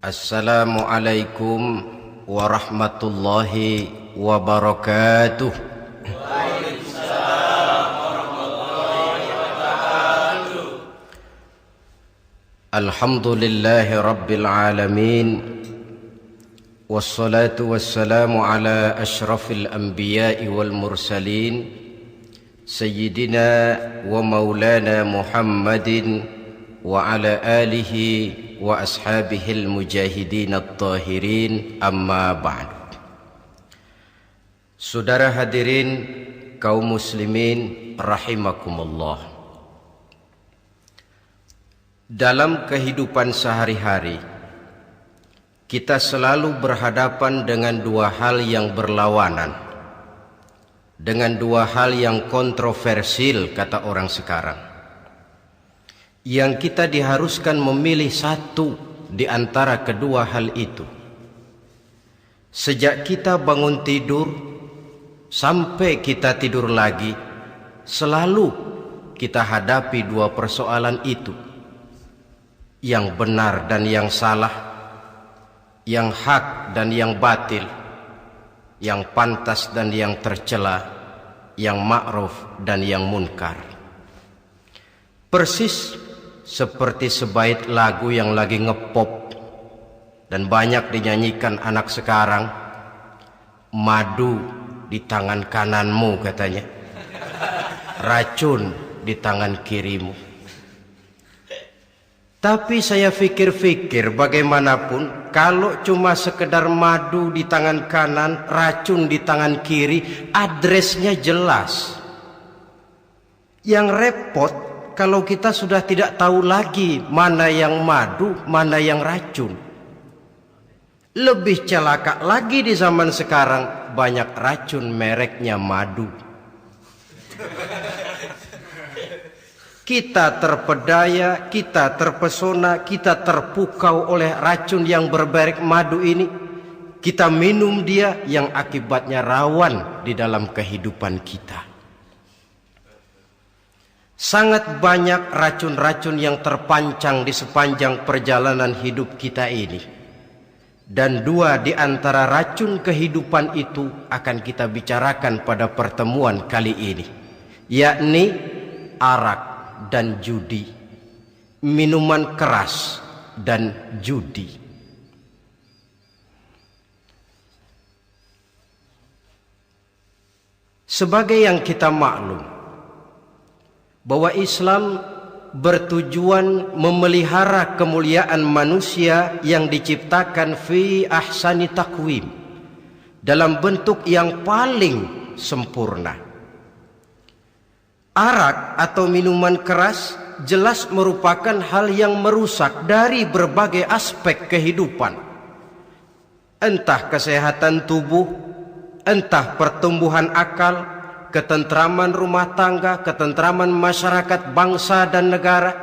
Assalamualaikum warahmatullahi wabarakatuh. Waalaikumsalam warahmatullahi wabarakatuh. Alhamdulillahi rabbil alamin. Wassalatu wassalamu ala ashrafil anbiya'i wal mursalin Sayyidina wa maulana Muhammadin wa ala alihi wa ashabihil mujahidin at-tahirin, amma ba'd. Saudara hadirin kaum muslimin rahimakumullah. Dalam kehidupan sehari-hari kita selalu berhadapan dengan dua hal yang berlawanan, dengan dua hal yang kontroversial kata orang sekarang, yang kita diharuskan memilih satu di antara kedua hal itu. Sejak kita bangun tidur sampai kita tidur lagi, selalu kita hadapi dua persoalan itu, yang benar dan yang salah, yang hak dan yang batil, yang pantas dan yang tercela, yang ma'ruf dan yang munkar. Persis seperti sebait lagu yang lagi ngepop dan banyak dinyanyikan anak sekarang, madu di tangan kananmu katanya, racun di tangan kirimu. Tapi saya fikir-fikir, bagaimanapun kalau cuma sekedar madu di tangan kanan, racun di tangan kiri, adresnya jelas. Yang repot kalau kita sudah tidak tahu lagi mana yang madu, mana yang racun. Lebih celaka lagi di zaman sekarang, banyak racun mereknya madu. Kita terpedaya, kita terpesona, kita terpukau oleh racun yang bermerek madu ini. Kita minum dia yang akibatnya rawan di dalam kehidupan kita. Sangat banyak racun-racun yang terpancang di sepanjang perjalanan hidup kita ini. Dan dua di antara racun kehidupan itu akan kita bicarakan pada pertemuan kali ini, yakni arak dan judi, minuman keras dan judi. Sebagai yang kita maklum bahwa Islam bertujuan memelihara kemuliaan manusia yang diciptakan fi ahsani taqwim, dalam bentuk yang paling sempurna. Arak atau minuman keras jelas merupakan hal yang merusak dari berbagai aspek kehidupan. Entah kesehatan tubuh, entah pertumbuhan akal, ketentraman rumah tangga, ketentraman masyarakat, bangsa dan negara.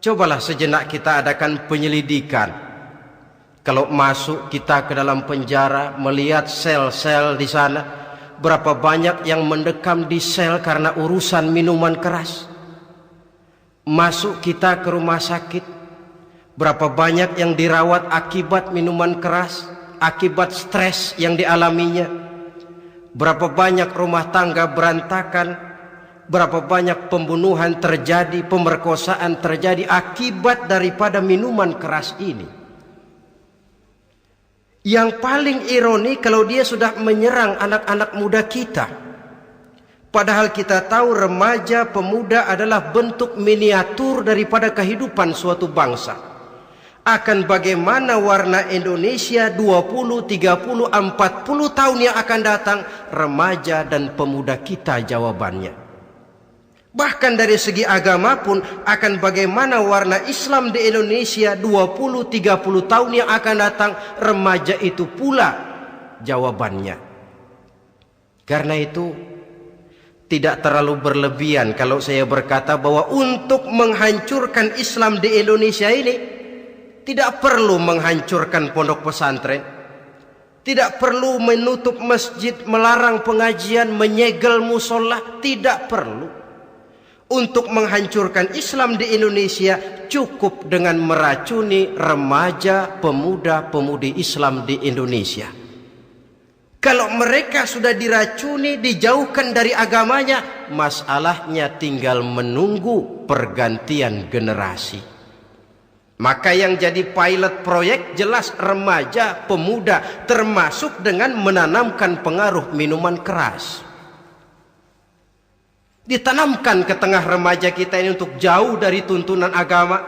Cobalah sejenak kita adakan penyelidikan. Kalau masuk kita ke dalam penjara, melihat sel-sel di sana, berapa banyak yang mendekam di sel karena urusan minuman keras. Masuk kita ke rumah sakit, berapa banyak yang dirawat akibat minuman keras, akibat stres yang dialaminya. Berapa banyak rumah tangga berantakan, berapa banyak pembunuhan terjadi, pemerkosaan terjadi akibat daripada minuman keras ini. Yang paling ironi kalau dia sudah menyerang anak-anak muda kita. Padahal kita tahu remaja pemuda adalah bentuk miniatur daripada kehidupan suatu bangsa. Akan bagaimana warna Indonesia 20, 30, 40 tahun yang akan datang, remaja dan pemuda kita jawabannya. Bahkan dari segi agama pun akan bagaimana warna Islam di Indonesia 20, 30 tahun yang akan datang, remaja itu pula jawabannya. Karena itu tidak terlalu berlebihan kalau saya berkata bahwa untuk menghancurkan Islam di Indonesia ini tidak perlu menghancurkan pondok pesantren, tidak perlu menutup masjid, melarang pengajian, menyegel musola, tidak perlu. untuk menghancurkan Islam di Indonesia cukup dengan meracuni remaja, pemuda-pemudi Islam di Indonesia. Kalau mereka sudah diracuni, dijauhkan dari agamanya, masalahnya tinggal menunggu pergantian generasi. Maka yang jadi pilot proyek jelas remaja, pemuda, termasuk dengan menanamkan pengaruh minuman keras. Ditanamkan ke tengah remaja kita ini untuk jauh dari tuntunan agama.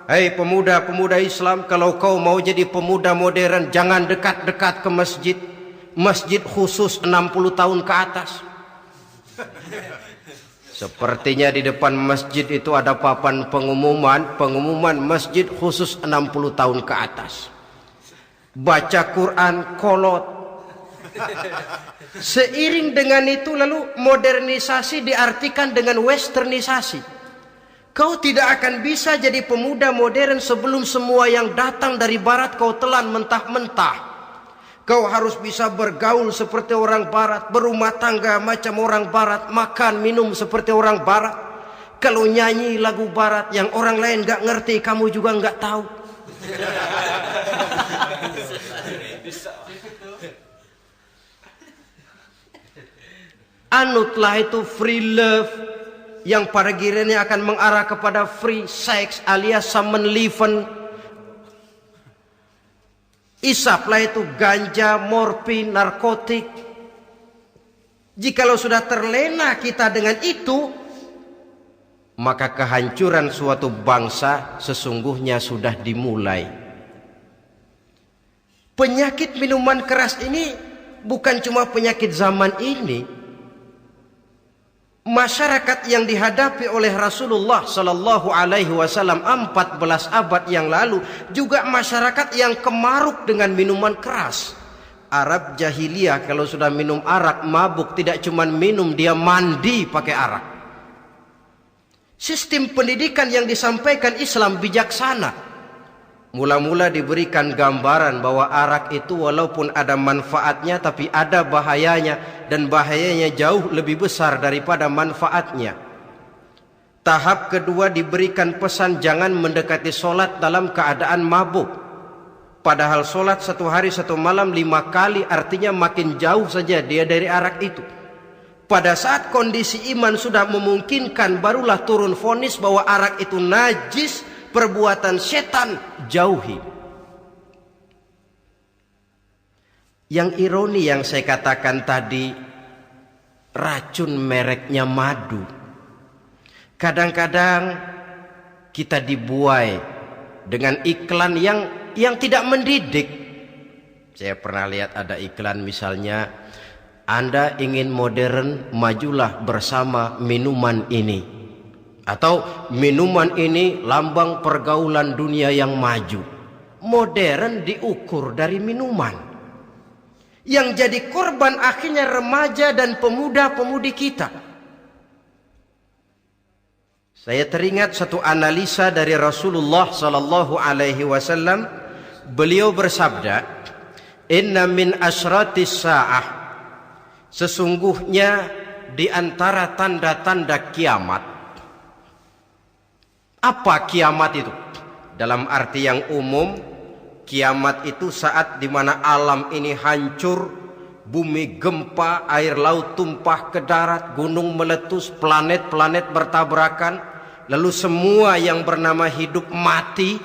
Hei pemuda-pemuda Islam, kalau kau mau jadi pemuda modern, jangan dekat-dekat ke masjid. Masjid khusus 60 tahun ke atas. Sepertinya di depan masjid itu ada papan pengumuman masjid khusus 60 tahun ke atas. Baca Quran kolot. Seiring dengan itu lalu modernisasi diartikan dengan westernisasi. Kau tidak akan bisa jadi pemuda modern sebelum semua yang datang dari barat kau telan mentah-mentah. Kau harus bisa bergaul seperti orang barat, berumah tangga macam orang barat, makan minum seperti orang barat. Kalau nyanyi lagu barat yang orang lain gak ngerti, kamu juga gak tahu. Anutlah itu free love yang pada gilirannya akan mengarah kepada free sex alias samen-leven. Isaplah itu ganja, morfin, narkotik. Jikalau sudah terlena kita dengan itu, maka kehancuran suatu bangsa sesungguhnya sudah dimulai. Penyakit minuman keras ini bukan cuma penyakit zaman ini. Masyarakat yang dihadapi oleh Rasulullah Sallallahu Alaihi Wasallam 14 abad yang lalu juga masyarakat yang kemaruk dengan minuman keras. Arab jahiliyah kalau sudah minum arak mabuk, tidak cuma minum, dia mandi pakai arak. Sistem pendidikan yang disampaikan Islam bijaksana. Mula-mula diberikan gambaran bahwa arak itu walaupun ada manfaatnya tapi ada bahayanya, dan bahayanya jauh lebih besar daripada manfaatnya. Tahap kedua diberikan pesan jangan mendekati solat dalam keadaan mabuk. Padahal solat 1 hari 1 malam 5 kali artinya makin jauh saja dia dari arak itu. Pada saat kondisi iman sudah memungkinkan barulah turun vonis bahwa arak itu najis, perbuatan setan, jauhi. Yang ironi yang saya katakan tadi, racun mereknya madu. Kadang-kadang kita dibuai dengan iklan yang tidak mendidik. Saya pernah lihat ada iklan misalnya, Anda ingin modern, majulah bersama minuman ini. Atau minuman ini lambang pergaulan dunia yang maju. Modern diukur dari minuman. Yang jadi korban akhirnya remaja dan pemuda-pemudi kita. Saya teringat satu analisa dari Rasulullah Sallallahu Alaihi Wasallam. Beliau bersabda, Inna min asyratis sa'ah, sesungguhnya di antara tanda-tanda kiamat. Apa kiamat itu? Dalam arti yang umum, kiamat itu saat dimana alam ini hancur, bumi gempa, air laut tumpah ke darat, gunung meletus, planet-planet bertabrakan, lalu semua yang bernama hidup mati.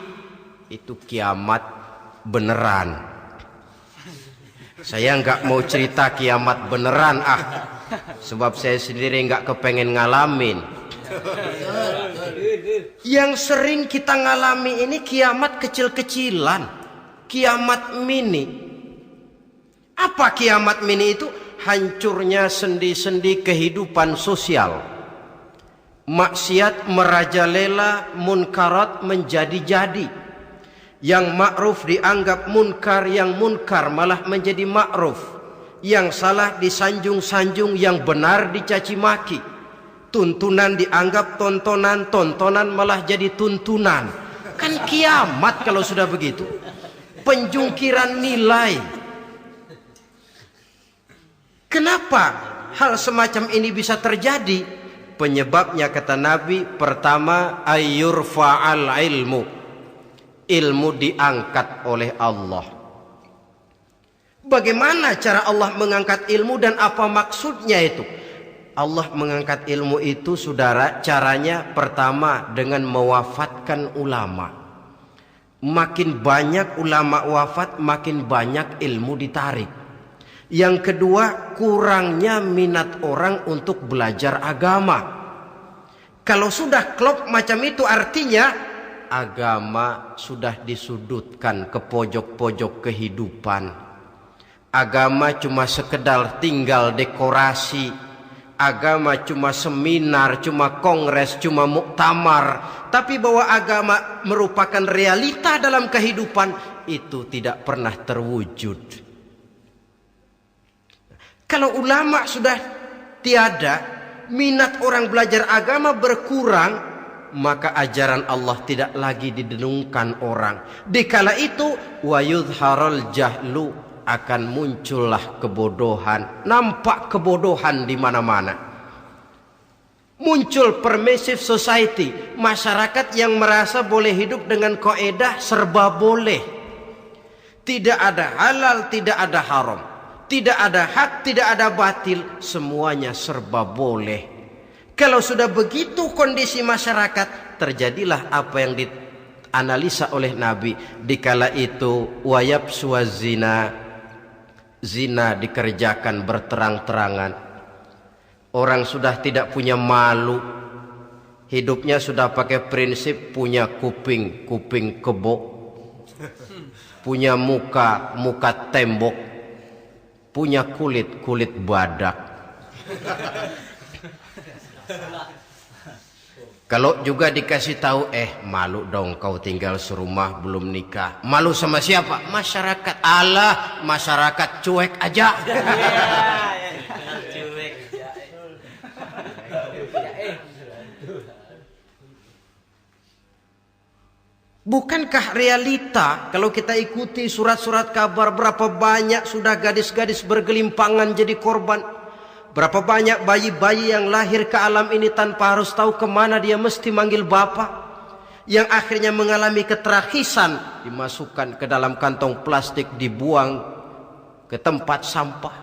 Itu kiamat beneran. Saya nggak mau cerita kiamat beneran sebab saya sendiri nggak kepengen ngalamin. Yang sering kita ngalami ini kiamat kecil-kecilan, kiamat mini. Apa kiamat mini itu? Hancurnya sendi-sendi kehidupan sosial. Maksiat merajalela, munkarat menjadi-jadi. Yang ma'ruf dianggap munkar, yang munkar malah menjadi ma'ruf. Yang salah disanjung-sanjung, yang benar dicaci maki. Tuntunan dianggap tontonan, tontonan malah jadi tuntunan. Kan kiamat kalau sudah begitu. Penjungkiran nilai. Kenapa hal semacam ini bisa terjadi? Penyebabnya kata Nabi, pertama ayyurfa'al ilmu. Ilmu diangkat oleh Allah. Bagaimana cara Allah mengangkat ilmu dan apa maksudnya itu? Allah mengangkat ilmu itu, saudara, caranya pertama dengan mewafatkan ulama. Makin banyak ulama wafat, makin banyak ilmu ditarik. Yang kedua, kurangnya minat orang untuk belajar agama. Kalau sudah klop macam itu, artinya agama sudah disudutkan ke pojok-pojok kehidupan. Agama cuma sekedar tinggal dekorasi. Agama cuma seminar, cuma kongres, cuma muktamar. Tapi bahwa agama merupakan realita dalam kehidupan, itu tidak pernah terwujud. Kalau ulama sudah tiada, minat orang belajar agama berkurang, maka ajaran Allah tidak lagi didenungkan orang. Dikala itu wa yudharul jahlu, akan muncullah kebodohan, nampak kebodohan di mana-mana. Muncul permissive society, masyarakat yang merasa boleh hidup dengan kaidah serba boleh. Tidak ada halal, tidak ada haram, tidak ada hak, tidak ada batil, semuanya serba boleh. Kalau sudah begitu kondisi masyarakat, terjadilah apa yang dianalisa oleh Nabi. Dikala itu wayabsu zina, zina dikerjakan berterang-terangan. Orang sudah tidak punya malu. Hidupnya sudah pakai prinsip punya kuping, kuping kebo. Punya muka, muka tembok. Punya kulit, kulit badak. Kalau juga dikasih tahu, malu dong kau tinggal serumah belum nikah. Malu sama siapa? Masyarakat. Allah, masyarakat cuek aja. Bukankah realita kalau kita ikuti surat-surat kabar, berapa banyak sudah gadis-gadis bergelimpangan jadi korban? Berapa banyak bayi-bayi yang lahir ke alam ini tanpa harus tahu kemana dia mesti manggil bapak, yang akhirnya mengalami keterakisan, dimasukkan ke dalam kantong plastik, dibuang ke tempat sampah.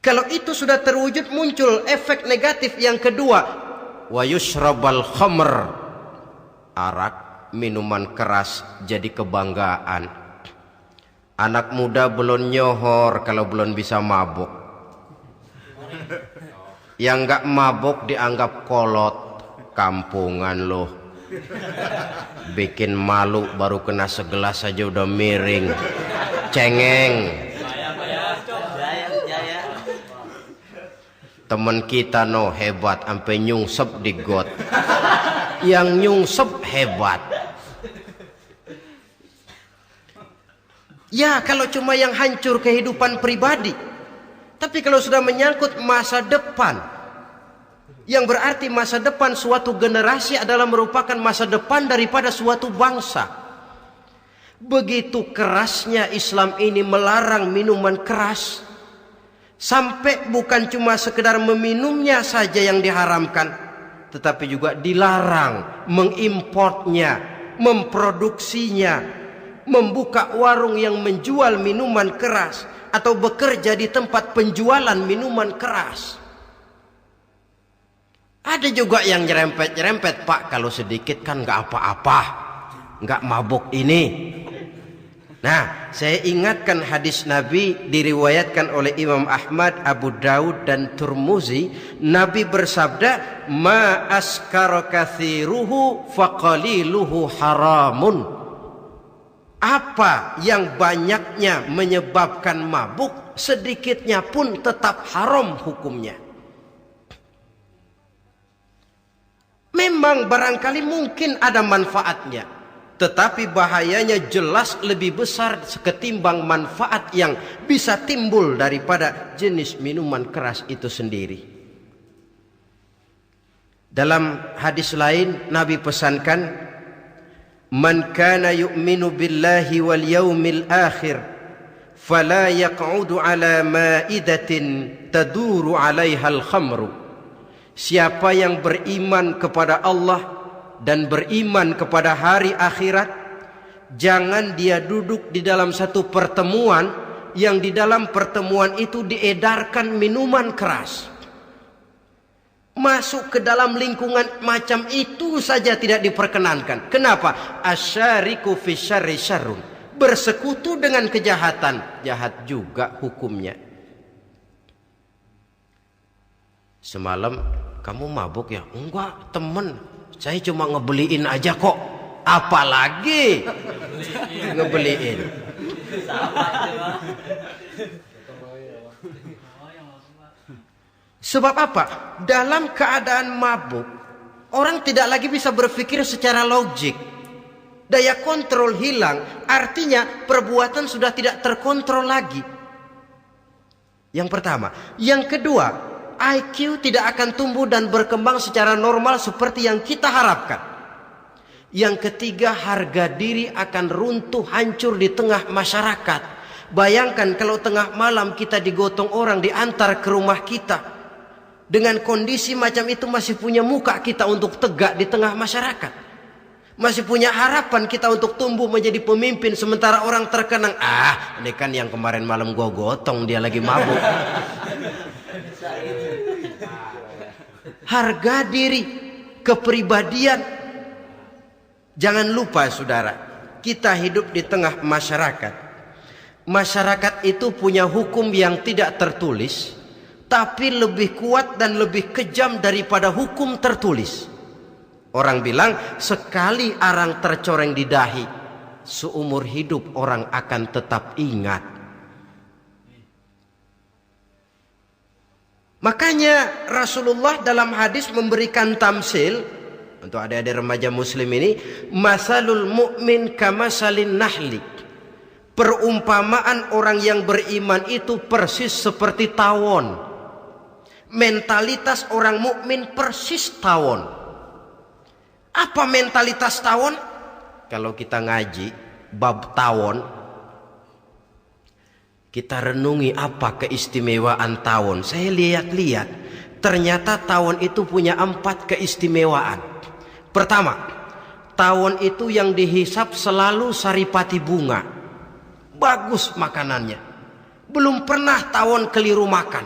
Kalau itu sudah terwujud, muncul efek negatif yang kedua, wa yushrabal khamr, arak, minuman keras jadi kebanggaan. Anak muda belum nyohor kalau belum bisa mabuk. Yang enggak mabuk dianggap kolot. Kampungan loh. Bikin malu baru kena segelas saja udah miring. Cengeng. Temen kita hebat sampai nyungsep di got. Yang nyungsep hebat. Ya, kalau cuma yang hancur kehidupan pribadi. Tapi kalau sudah menyangkut masa depan, yang berarti masa depan suatu generasi adalah merupakan masa depan daripada suatu bangsa. Begitu kerasnya Islam ini melarang minuman keras, sampai bukan cuma sekedar meminumnya saja yang diharamkan, tetapi juga dilarang mengimportnya, memproduksinya, membuka warung yang menjual minuman keras, atau bekerja di tempat penjualan minuman keras. Ada juga yang nyerempet-nyerempet, Pak, kalau sedikit kan nggak apa-apa, nggak mabuk ini. Nah, saya ingatkan hadis Nabi diriwayatkan oleh Imam Ahmad, Abu Daud dan Turmuzi. Nabi bersabda, ma askara kathiruhu faqaliluhu haramun. Apa yang banyaknya menyebabkan mabuk, sedikitnya pun tetap haram hukumnya. Memang barangkali mungkin ada manfaatnya, tetapi bahayanya jelas lebih besar ketimbang manfaat yang bisa timbul daripada jenis minuman keras itu sendiri. Dalam hadis lain Nabi pesankan, man kana yu'minu billahi wal yaumil akhir fala yaq'udu ala ma'idatin taduru 'alaiha al-khamru. Siapa yang beriman kepada Allah dan beriman kepada hari akhirat, jangan dia duduk di dalam satu pertemuan yang di dalam pertemuan itu diedarkan minuman keras. Masuk ke dalam lingkungan macam itu saja tidak diperkenankan. Kenapa? Asyariku fi syarri syarrun. Bersekutu dengan kejahatan, jahat juga hukumnya. Semalam kamu mabuk ya? Enggak, temen. Saya cuma ngebeliin aja kok. Apalagi ngebeliin. Sebab apa? Dalam keadaan mabuk, orang tidak lagi bisa berpikir secara logik. Daya kontrol hilang, artinya perbuatan sudah tidak terkontrol lagi. Yang pertama. Yang kedua, IQ tidak akan tumbuh dan berkembang secara normal seperti yang kita harapkan. Yang ketiga, harga diri akan runtuh hancur di tengah masyarakat. Bayangkan kalau tengah malam kita digotong orang, diantar ke rumah kita. Dengan kondisi macam itu masih punya muka kita untuk tegak di tengah masyarakat. Masih punya harapan kita untuk tumbuh menjadi pemimpin sementara orang terkenang. Ini kan yang kemarin malam gua gotong, dia lagi mabuk. Harga diri, kepribadian. Jangan lupa saudara, kita hidup di tengah masyarakat. Masyarakat itu punya hukum yang tidak tertulis, tapi lebih kuat dan lebih kejam daripada hukum tertulis. Orang bilang sekali arang tercoreng di dahi, seumur hidup orang akan tetap ingat. Makanya Rasulullah dalam hadis memberikan tamsil untuk adik-adik remaja muslim ini, masalul mu'min kamasalin nahli. Perumpamaan orang yang beriman itu persis seperti tawon. Mentalitas orang mukmin persis tawon. Apa mentalitas tawon? Kalau kita ngaji bab tawon, kita renungi apa keistimewaan tawon. Saya lihat-lihat, ternyata tawon itu punya 4 keistimewaan. Pertama, tawon itu yang dihisap selalu saripati bunga. Bagus makanannya. Belum pernah tawon keliru makan.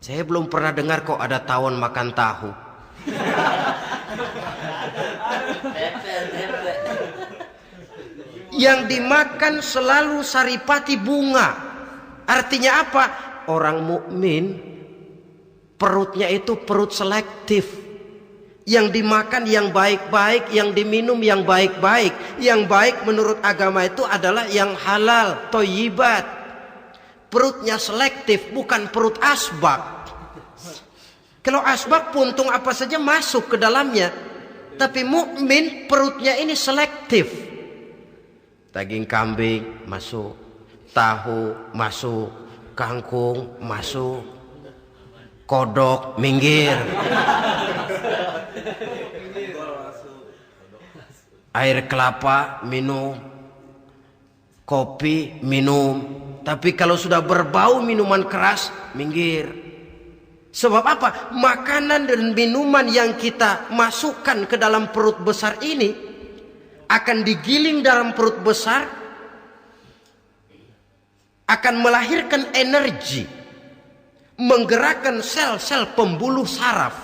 Saya belum pernah dengar kok ada tawon makan tahu. Yang dimakan selalu saripati bunga. Artinya apa? Orang mukmin perutnya itu perut selektif. Yang dimakan yang baik-baik, yang diminum yang baik-baik. Yang baik menurut agama itu adalah yang halal, thayyibat. Perutnya selektif, bukan perut asbak. Kalau asbak puntung apa saja masuk ke dalamnya. Tapi mukmin perutnya ini selektif. Daging kambing masuk, tahu masuk, kangkung masuk, kodok minggir, air kelapa minum, kopi minum. Tapi kalau sudah berbau minuman keras, minggir. Sebab apa? Makanan dan minuman yang kita masukkan ke dalam perut besar ini akan digiling dalam perut besar, akan melahirkan energi, menggerakkan sel-sel pembuluh saraf.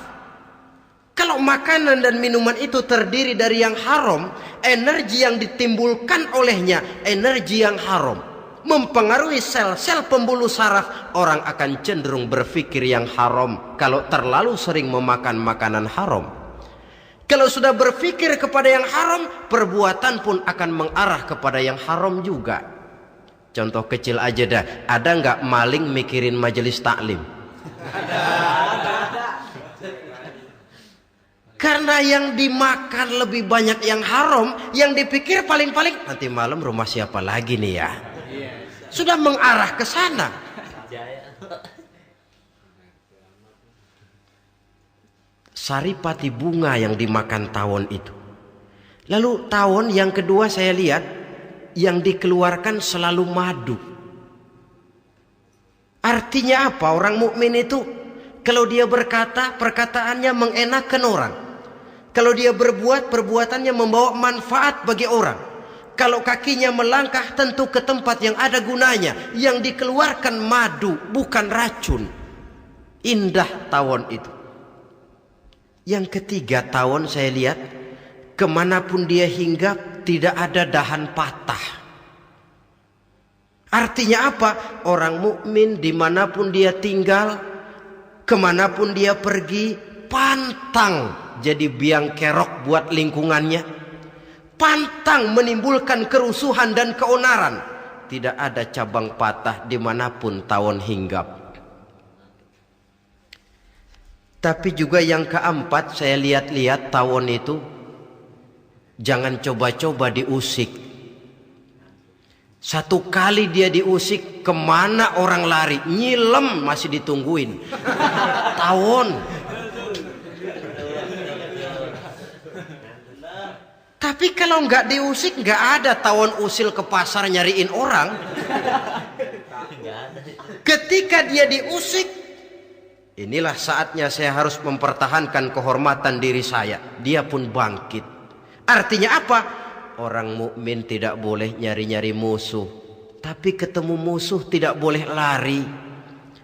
Kalau makanan dan minuman itu terdiri dari yang haram, energi yang ditimbulkan olehnya energi yang haram, mempengaruhi sel-sel pembuluh saraf. Orang akan cenderung berpikir yang haram kalau terlalu sering memakan makanan haram. Kalau sudah berpikir kepada yang haram, perbuatan pun akan mengarah kepada yang haram juga. Contoh kecil aja dah, ada nggak maling mikirin majelis taklim? Ada. Karena yang dimakan lebih banyak yang haram, yang dipikir paling-paling nanti malam rumah siapa lagi nih ya? Sudah mengarah ke sana. Saripati bunga yang dimakan tawon itu. Lalu tawon yang kedua saya lihat yang dikeluarkan selalu madu. Artinya apa? Orang mukmin itu kalau dia berkata, perkataannya mengenakan orang. Kalau dia berbuat, perbuatannya membawa manfaat bagi orang. Kalau kakinya melangkah, tentu ke tempat yang ada gunanya, yang dikeluarkan madu, bukan racun. Indah tawon itu. Yang ketiga, tawon saya lihat kemanapun dia hinggap tidak ada dahan patah. Artinya apa? Orang mukmin dimanapun dia tinggal, kemanapun dia pergi, pantang jadi biang kerok buat lingkungannya, pantang menimbulkan kerusuhan dan keonaran. Tidak ada cabang patah dimanapun tawon hinggap. Tapi juga yang keempat, saya lihat-lihat tawon itu jangan coba-coba diusik. Satu kali dia diusik, kemana orang lari? Nyilem masih ditungguin. Tawon. Tapi kalau nggak diusik, nggak ada tawon usil ke pasar nyariin orang. Ketika dia diusik, inilah saatnya saya harus mempertahankan kehormatan diri saya. Dia pun bangkit. Artinya apa? Orang mukmin tidak boleh nyari-nyari musuh. Tapi ketemu musuh tidak boleh lari.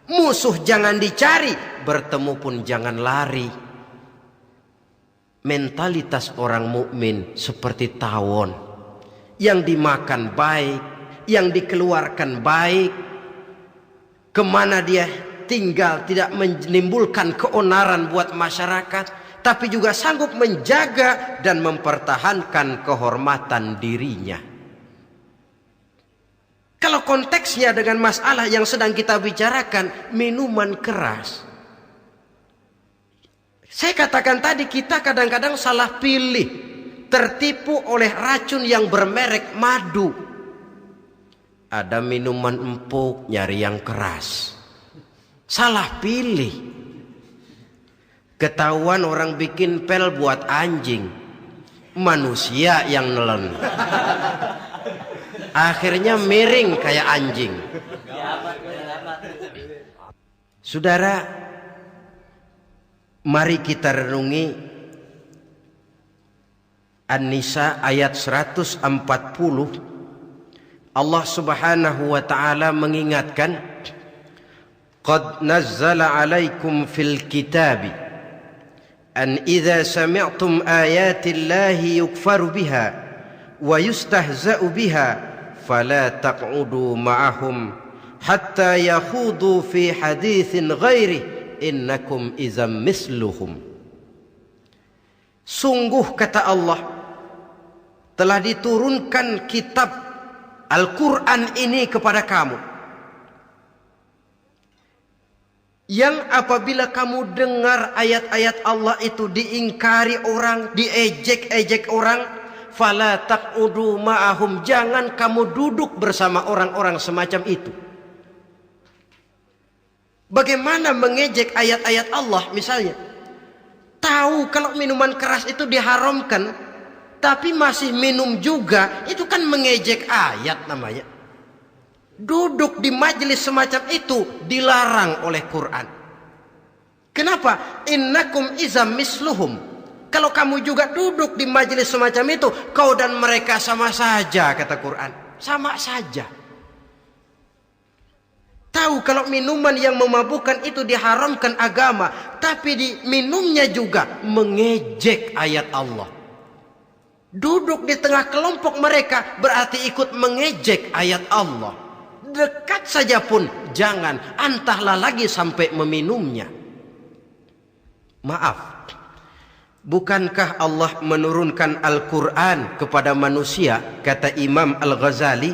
Musuh jangan dicari, bertemu pun jangan lari. Mentalitas orang mukmin seperti tawon. Yang dimakan baik, yang dikeluarkan baik. Kemana dia tinggal tidak menimbulkan keonaran buat masyarakat, tapi juga sanggup menjaga dan mempertahankan kehormatan dirinya. Kalau konteksnya dengan masalah yang sedang kita bicarakan, minuman keras, saya katakan tadi kita kadang-kadang salah pilih, tertipu oleh racun yang bermerek madu. Ada minuman empuk nyari yang keras, salah pilih. Ketahuan orang bikin pel buat anjing, manusia yang nelen. Akhirnya miring kayak anjing. Saudara, mari kita renungi An-Nisa ayat 140. Allah Subhanahu wa taala mengingatkan, "Qad nazzala 'alaikum fil kitabi an idza sami'tum ayati Allahi yukfaru biha wa yustahza'u biha fala taq'udu ma'ahum hatta yakhudu fi haditsin ghairi innakum idzam misluhum." Sungguh kata Allah, telah diturunkan kitab Al-Quran ini kepada kamu, yang apabila kamu dengar ayat-ayat Allah itu diingkari orang, diejek-ejek orang, fala taq'udu ma'ahum, jangan kamu duduk bersama orang-orang semacam itu. Bagaimana mengejek ayat-ayat Allah? Misalnya, tahu kalau minuman keras itu diharamkan, tapi masih minum juga, itu kan mengejek ayat namanya. Duduk di majelis semacam itu dilarang oleh Quran. Kenapa? Innakum izam misluhum. Kalau kamu juga duduk di majelis semacam itu, kau dan mereka sama saja, kata Quran. Sama saja. Tahu kalau minuman yang memabukkan itu diharamkan agama, tapi diminumnya juga mengejek ayat Allah. Duduk di tengah kelompok mereka berarti ikut mengejek ayat Allah. Dekat saja pun jangan, entahlah lagi sampai meminumnya. Maaf, bukankah Allah menurunkan Al-Quran kepada manusia? Kata Imam Al-Ghazali,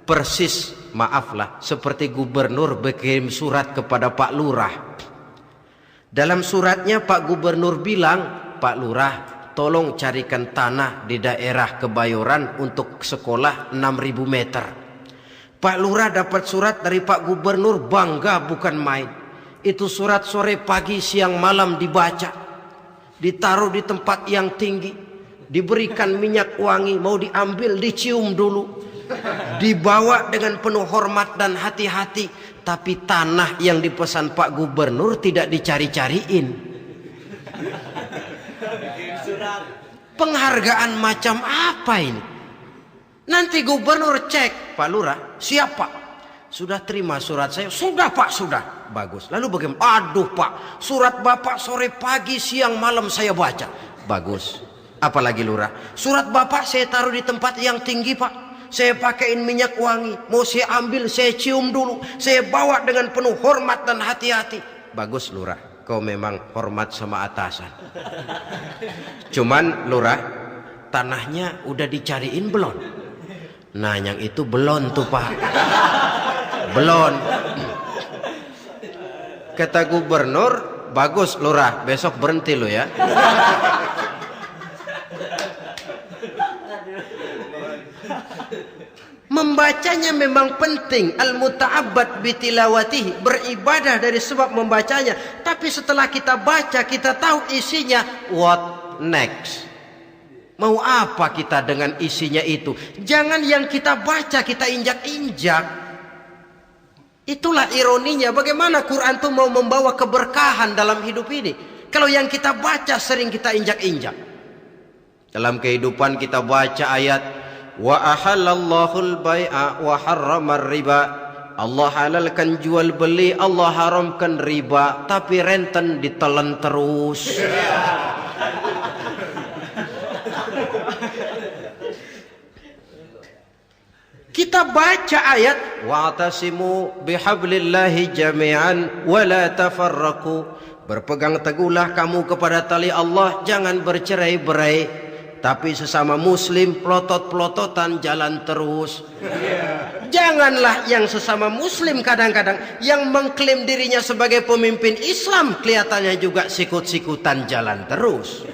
persis, maaflah, seperti gubernur berkirim surat kepada Pak Lurah. Dalam suratnya Pak Gubernur bilang, Pak Lurah, tolong carikan tanah di daerah Kebayoran untuk sekolah 6.000 meter. Pak Lurah dapat surat dari Pak Gubernur, bangga bukan main. Itu surat sore, pagi, siang, malam dibaca. Ditaruh di tempat yang tinggi. Diberikan minyak wangi, mau diambil dicium dulu. dibawa dengan penuh hormat dan hati-hati, tapi tanah yang dipesan Pak Gubernur tidak dicari-cariin. Penghargaan macam apa ini? Nanti gubernur cek, Pak Lurah, siap Pak? Sudah terima surat saya? Sudah Pak, sudah. Bagus. Lalu bagaimana? Aduh Pak, surat Bapak sore pagi siang malam saya baca. Bagus. Apalagi Lurah? Surat Bapak saya taruh di tempat yang tinggi Pak. Saya pakaiin minyak wangi, mau saya ambil, saya cium dulu, saya bawa dengan penuh hormat dan hati-hati. Bagus Lurah, kau memang hormat sama atasan. Cuman Lurah, tanahnya udah dicariin belum? Nah yang itu belum tuh Pak, belum. Kata gubernur, bagus Lurah, besok berhenti lo ya. Membacanya memang penting, al-muta'abbad bitilawatihi, beribadah dari sebab membacanya. Tapi setelah kita baca, kita tahu isinya, what next? Mau apa kita dengan isinya itu? Jangan yang kita baca kita injak-injak. Itulah ironinya, bagaimana Quran itu mau membawa keberkahan dalam hidup ini, kalau yang kita baca sering kita injak-injak. Dalam kehidupan kita baca ayat wa ahallallahu al-bai'a wa harramar riba. Allah halalkan jual beli, Allah haramkan riba, tapi renten ditelan terus. Kita baca ayat wa'tasimu bihablillahi jami'an wa la tafarraqu. Berpegang teguhlah kamu kepada tali Allah, jangan bercerai-berai. Tapi sesama muslim pelotot-pelototan jalan terus. Janganlah yang sesama muslim kadang-kadang yang mengklaim dirinya sebagai pemimpin Islam kelihatannya juga sikut-sikutan jalan terus.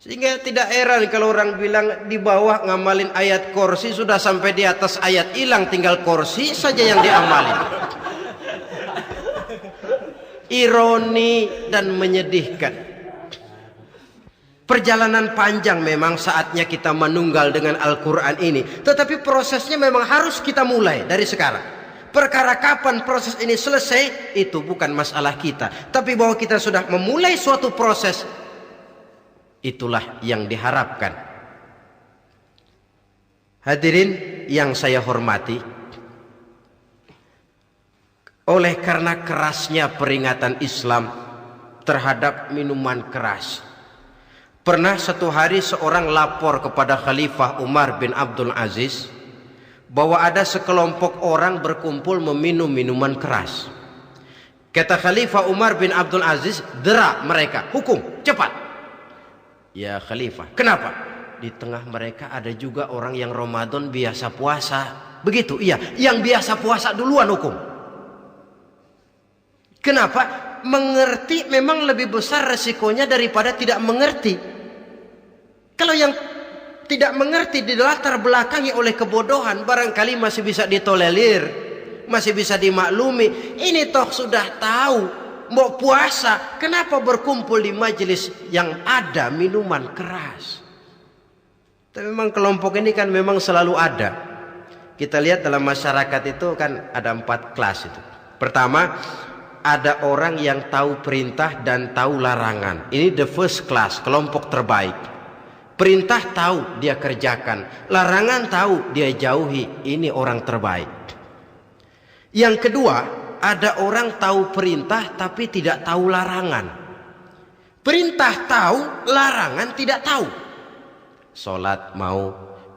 Sehingga tidak heran kalau orang bilang di bawah ngamalin ayat kursi sudah sampai di atas ayat hilang, tinggal kursi saja yang diamalin. Ironi dan menyedihkan. Perjalanan panjang memang saatnya kita menunggal dengan Al-Quran ini. Tetapi prosesnya memang harus kita mulai dari sekarang. Perkara kapan proses ini selesai, itu bukan masalah kita. Tapi bahwa kita sudah memulai suatu proses, itulah yang diharapkan. Hadirin yang saya hormati, oleh karena kerasnya peringatan Islam terhadap minuman keras, pernah satu hari seorang lapor kepada Khalifah Umar bin Abdul Aziz bahwa ada sekelompok orang berkumpul meminum minuman keras. Kata Khalifah Umar bin Abdul Aziz, dera mereka, hukum, cepat. Ya Khalifah, kenapa? Di tengah mereka ada juga orang yang Ramadan biasa puasa. Begitu, iya, yang biasa puasa duluan hukum. Kenapa? Mengerti memang lebih besar resikonya daripada tidak mengerti. Kalau yang tidak mengerti dilatar belakangi oleh kebodohan, barangkali masih bisa ditolerir, masih bisa dimaklumi. Ini toh sudah tahu mau puasa, kenapa berkumpul di majelis yang ada minuman keras? Tapi memang kelompok ini kan memang selalu ada. Kita lihat dalam masyarakat itu kan ada 4 kelas itu. Pertama, ada orang yang tahu perintah dan tahu larangan. Ini the first class, kelompok terbaik. Perintah tahu dia kerjakan, larangan tahu dia jauhi. Ini orang terbaik. Yang kedua, ada orang tahu perintah tapi tidak tahu larangan. Perintah tahu, larangan tidak tahu. Sholat mau,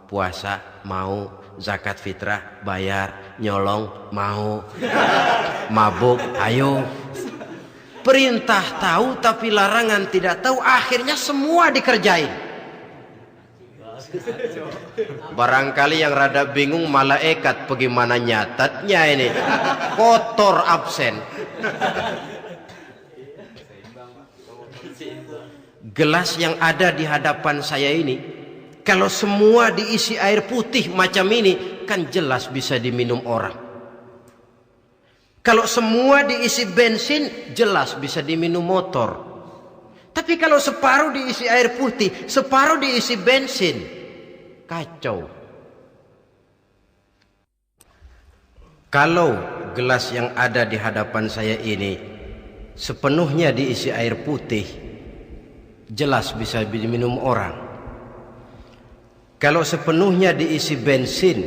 puasa mau, zakat fitrah bayar, nyolong mau, mabuk ayo. Perintah tahu tapi larangan tidak tahu, akhirnya semua dikerjain. Barangkali yang rada bingung malaikat bagaimana nyatatnya ini, kotor absen. Gelas yang ada di hadapan saya ini, kalau semua diisi air putih macam ini, kan jelas bisa diminum orang. Kalau semua diisi bensin, jelas bisa diminum motor. Tapi Tapi kalau separuh diisi air putih, separuh diisi bensin, kacau. Kalau gelas yang ada di hadapan saya ini sepenuhnya diisi air putih, jelas bisa diminum orang. Kalau sepenuhnya diisi bensin,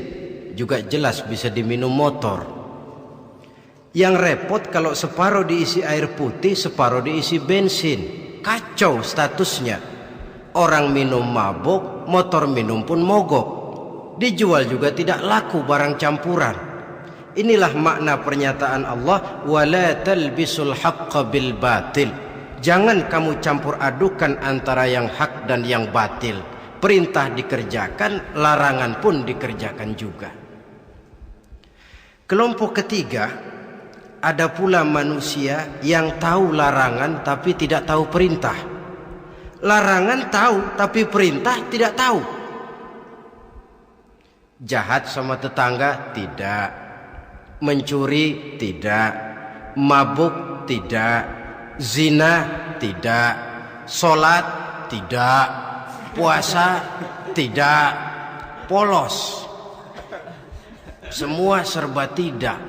juga jelas bisa diminum motor. Yang repot kalau separuh diisi air putih, separuh diisi bensin, kacau statusnya. Orang minum mabuk, motor minum pun mogok. Dijual juga tidak laku barang campuran. Inilah makna pernyataan Allah, wala talbisul haqqa bil batil. Jangan kamu campur adukan antara yang hak dan yang batil. Perintah dikerjakan, larangan pun dikerjakan juga. Kelompok ketiga, ada pula manusia yang tahu larangan tapi tidak tahu perintah. Larangan tahu tapi perintah tidak tahu. Jahat sama tetangga tidak. Mencuri tidak, mabuk tidak, zina tidak, sholat tidak, puasa tidak, polos, semua serba tidak.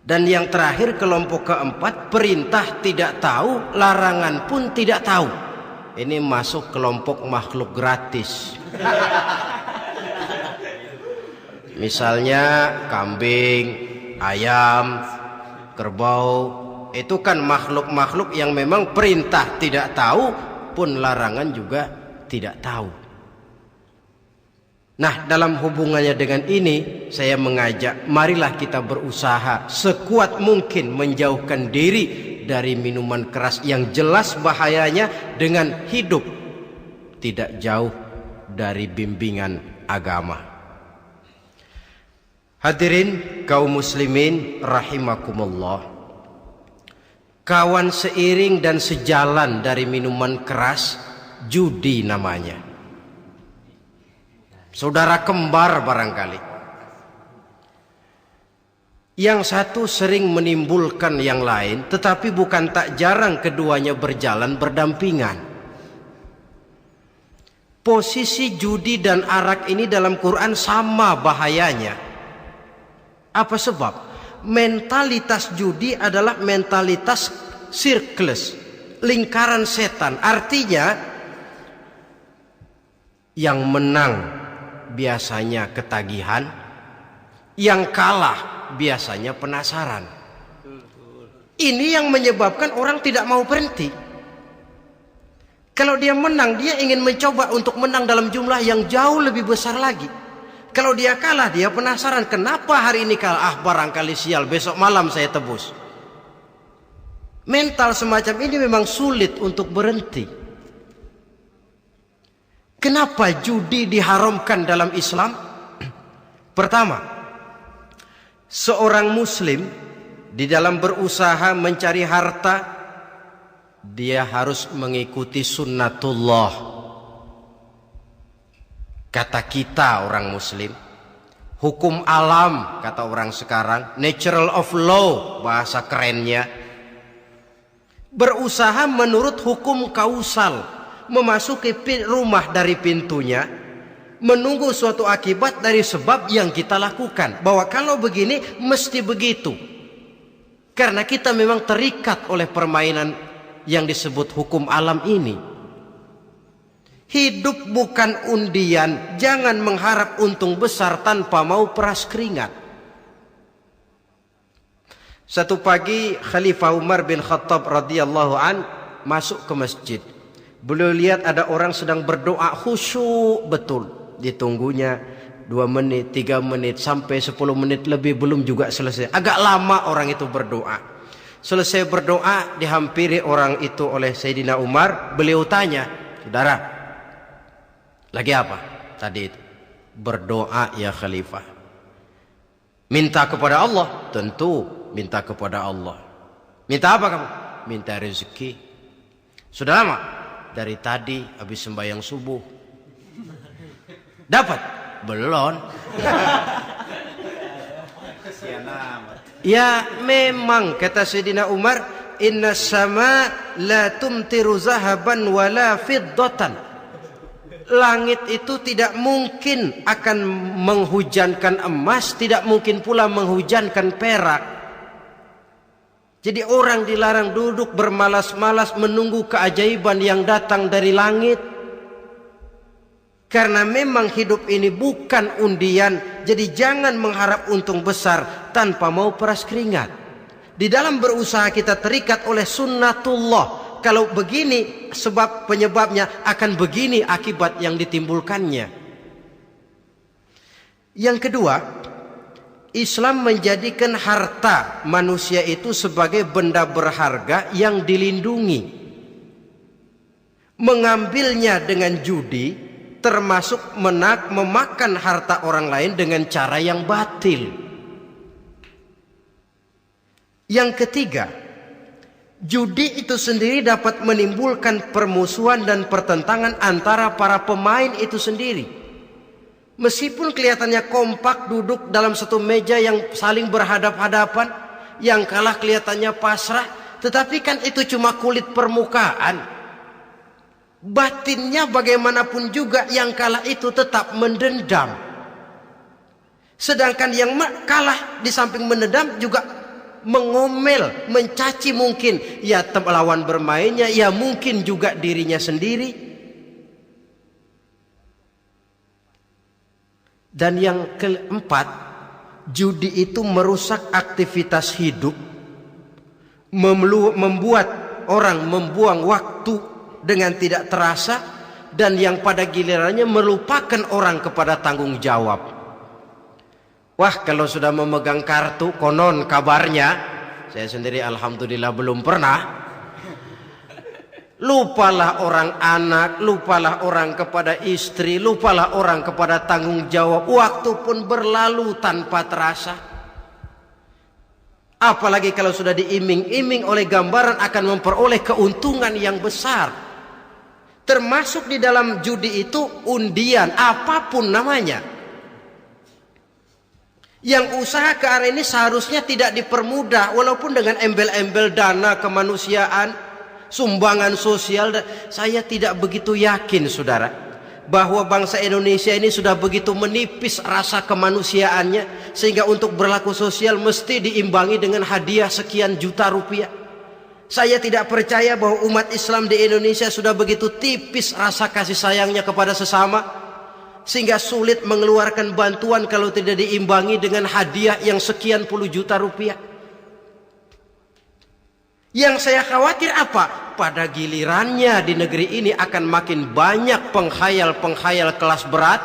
Dan yang terakhir, kelompok keempat, perintah tidak tahu, larangan pun tidak tahu. Ini masuk kelompok makhluk gratis. Misalnya kambing, ayam, kerbau, itu kan makhluk-makhluk yang memang perintah tidak tahu pun larangan juga tidak tahu. Nah, dalam hubungannya dengan ini saya mengajak, marilah kita berusaha sekuat mungkin menjauhkan diri dari minuman keras yang jelas bahayanya dengan hidup tidak jauh dari bimbingan agama. Hadirin kaum muslimin rahimakumullah. Kawan seiring dan sejalan dari minuman keras, judi namanya. Saudara kembar barangkali. Yang satu sering menimbulkan yang lain, tetapi bukan tak jarang keduanya berjalan berdampingan. Posisi judi dan arak ini dalam Quran sama bahayanya. Apa sebab? Mentalitas judi adalah mentalitas sirkeless, lingkaran setan. Artinya yang menang biasanya ketagihan, yang kalah biasanya penasaran. Ini yang menyebabkan orang tidak mau berhenti. Kalau dia menang, dia ingin mencoba untuk menang dalam jumlah yang jauh lebih besar lagi. Kalau dia kalah, dia penasaran, kenapa hari ini kalah? Barangkali sial, besok malam saya tebus. Mental semacam ini memang sulit untuk berhenti. Kenapa judi diharamkan dalam Islam? Pertama, seorang muslim di dalam berusaha mencari harta, dia harus mengikuti sunnatullah. Kata kita orang muslim, hukum alam kata orang sekarang, natural of law bahasa kerennya. Berusaha menurut hukum kausal, memasuki rumah dari pintunya, menunggu suatu akibat dari sebab yang kita lakukan. Bahwa kalau begini mesti begitu. Karena kita memang terikat oleh permainan yang disebut hukum alam ini. Hidup bukan undian, jangan mengharap untung besar tanpa mau peras keringat. Satu pagi Khalifah Umar bin Khattab radhiyallahu an masuk ke masjid. Beliau lihat ada orang sedang berdoa khusyuk betul. Ditunggunya 2 menit, 3 menit, sampai 10 menit lebih belum juga selesai. Agak lama orang itu berdoa. Selesai berdoa, dihampiri orang itu oleh Sayyidina Umar. Beliau tanya, saudara, lagi apa tadi itu? Berdoa ya Khalifah. Minta kepada Allah? Tentu minta kepada Allah. Minta apa kamu? Minta rezeki. Sudah lama? Dari tadi habis sembahyang subuh. Dapat? Belum. Ya memang kata Sayyidina Umar, inna sama la tumtiru zahaban wala fiddatan. Langit itu tidak mungkin akan menghujankan emas, tidak mungkin pula menghujankan perak. Jadi orang dilarang duduk bermalas-malas menunggu keajaiban yang datang dari langit. Karena memang hidup ini bukan undian, jadi jangan mengharap untung besar tanpa mau peras keringat. Di dalam berusaha kita terikat oleh sunnatullah. Kalau begini sebab penyebabnya, akan begini akibat yang ditimbulkannya. Yang kedua, Islam menjadikan harta manusia itu sebagai benda berharga yang dilindungi. Mengambilnya dengan judi termasuk memakan harta orang lain dengan cara yang batil. Yang ketiga, judi itu sendiri dapat menimbulkan permusuhan dan pertentangan antara para pemain itu sendiri. Meskipun kelihatannya kompak duduk dalam satu meja yang saling berhadap-hadapan, yang kalah kelihatannya pasrah, tetapi kan itu cuma kulit permukaan. Batinnya bagaimanapun juga yang kalah itu tetap mendendam. Sedangkan yang kalah di samping mendendam juga mengomel, mencaci mungkin ya lawan bermainnya, ya mungkin juga dirinya sendiri. Dan yang keempat, judi itu merusak aktivitas hidup, membuat orang membuang waktu dengan tidak terasa, dan yang pada gilirannya melupakan orang kepada tanggung jawab. Wah, kalau sudah memegang kartu, konon kabarnya, saya sendiri alhamdulillah belum pernah, lupalah orang anak, lupalah orang kepada istri, lupalah orang kepada tanggung jawab. Waktu pun berlalu tanpa terasa. Apalagi kalau sudah diiming-iming oleh gambaran akan memperoleh keuntungan yang besar. Termasuk di dalam judi itu undian, apapun namanya. Yang usaha ke arah ini seharusnya tidak dipermudah, walaupun dengan embel-embel dana kemanusiaan, sumbangan sosial. Saya tidak begitu yakin, saudara, bahwa bangsa Indonesia ini sudah begitu menipis rasa kemanusiaannya sehingga untuk berlaku sosial mesti diimbangi dengan hadiah sekian juta rupiah. Saya tidak percaya bahwa umat Islam di Indonesia sudah begitu tipis rasa kasih sayangnya kepada sesama sehingga sulit mengeluarkan bantuan kalau tidak diimbangi dengan hadiah yang sekian puluh juta rupiah. Yang saya khawatir apa? Pada gilirannya di negeri ini akan makin banyak penghayal-penghayal kelas berat,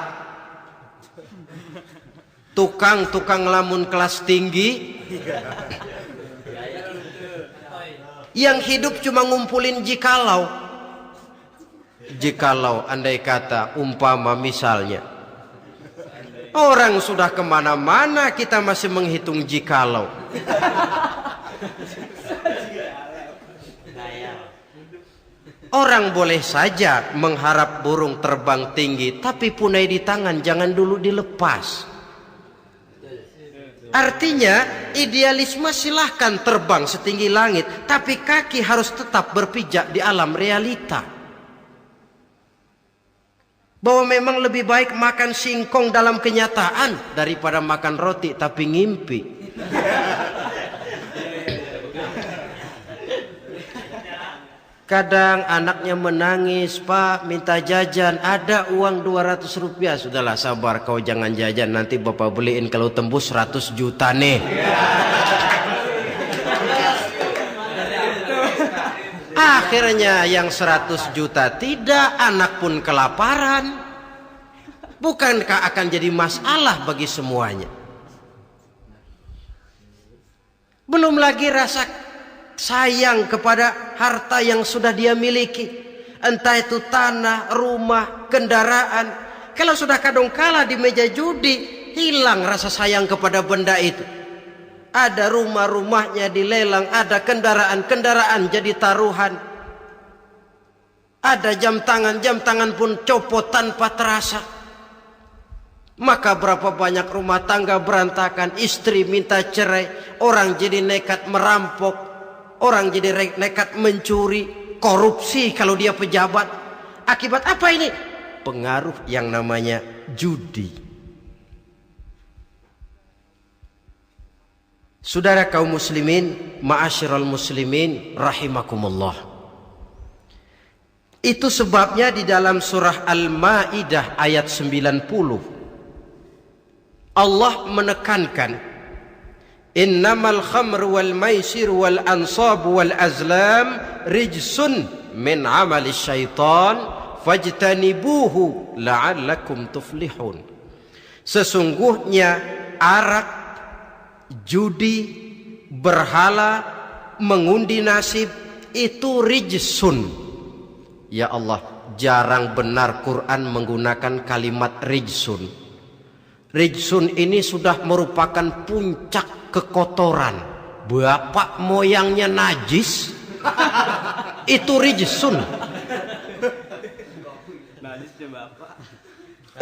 tukang-tukang lamun kelas tinggi, yang hidup cuma ngumpulin jikalau. Jikalau, andai kata, umpama misalnya orang sudah kemana-mana kita masih menghitung jikalau. Orang boleh saja mengharap burung terbang tinggi, tapi punai di tangan jangan dulu dilepas. Artinya idealisme silahkan terbang setinggi langit, tapi kaki harus tetap berpijak di alam realita. Bahwa memang lebih baik makan singkong dalam kenyataan daripada makan roti tapi ngimpi. Kadang anaknya menangis, Pak minta jajan, ada uang 200 rupiah. Sudahlah sabar, kau jangan jajan, nanti bapak beliin kalau tembus 100 juta nih. Akhirnya yang 100 juta tidak, anak pun kelaparan. Bukankah akan jadi masalah bagi semuanya? Belum lagi rasa sayang kepada harta yang sudah dia miliki, entah itu tanah, rumah, kendaraan. Kalau sudah kadung kala di meja judi, hilang rasa sayang kepada benda itu. Ada rumah-rumahnya dilelang, ada kendaraan-kendaraan jadi taruhan, ada jam tangan pun copot tanpa terasa. Maka berapa banyak rumah tangga berantakan, istri minta cerai, orang jadi nekat merampok. Orang jadi nekat mencuri, korupsi kalau dia pejabat. Akibat apa ini? Pengaruh yang namanya judi. Saudara kaum muslimin, ma'asyiral muslimin rahimakumullah. Itu sebabnya di dalam surah Al-Maidah ayat 90 Allah menekankan, innamal khamru wal maisir wal ansab wal azlam rijsun min amali syaitan fajtanibuhu la'allakum tuflihun. Sesungguhnya arak, judi, berhala, mengundi nasib itu rijsun. Ya Allah, jarang benar Quran menggunakan kalimat rijsun. Rijsun ini sudah merupakan puncak kekotoran. Bapak moyangnya najis, itu rijsun.